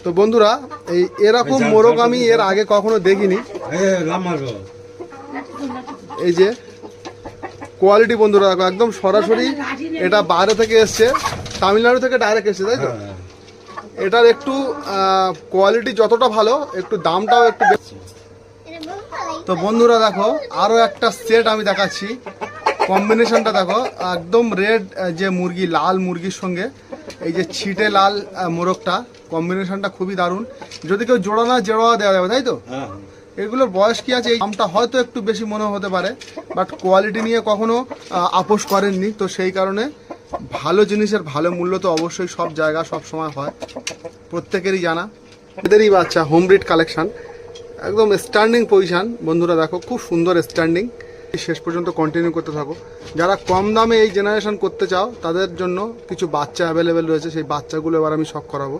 তো বন্ধুরা এরকম মোরগ আমি এর আগে কখনো দেখিনি। এই যে কোয়ালিটি বন্ধুরা দেখো, একদম সরাসরি এটা বাইরে থেকে এসছে, তামিলনাড়ু থেকে ডাইরেক্ট এসছে, তাই তো? এটার একটু কোয়ালিটি যতটা ভালো, একটু দামটাও একটু বেশি। তো বন্ধুরা দেখো আরও একটা সেট আমি দেখাচ্ছি, কম্বিনেশনটা দেখো, একদম রেড যে মুরগি, লাল মুরগির সঙ্গে এই যে ছিটে লাল মোরগটা, কম্বিনেশনটা খুবই দারুণ। যদি কেউ জোড়া না জোড়া দেওয়া যাবে, তাই তো? এগুলোর বয়স কি আছে, এই দামটা হয়তো একটু বেশি মনে হতে পারে, বাট কোয়ালিটি নিয়ে কখনো আপোষ করেননি, তো সেই কারণে ভালো জিনিসের ভালো মূল্য তো অবশ্যই সব জায়গা সব সময় হয়, প্রত্যেকেরই জানা। এদেরই বাচ্চা হোম ব্রিড কালেকশন, একদম স্ট্যান্ডিং পজিশান বন্ধুরা দেখো, খুব সুন্দর স্ট্যান্ডিং। শেষ পর্যন্ত কন্টিনিউ করতে থাকো। যারা কম দামে এই জেনারেশন করতে চাও তাদের জন্য কিছু বাচ্চা অ্যাভেলেবেল রয়েছে, সেই বাচ্চাগুলো এবার আমি শখ করাবো।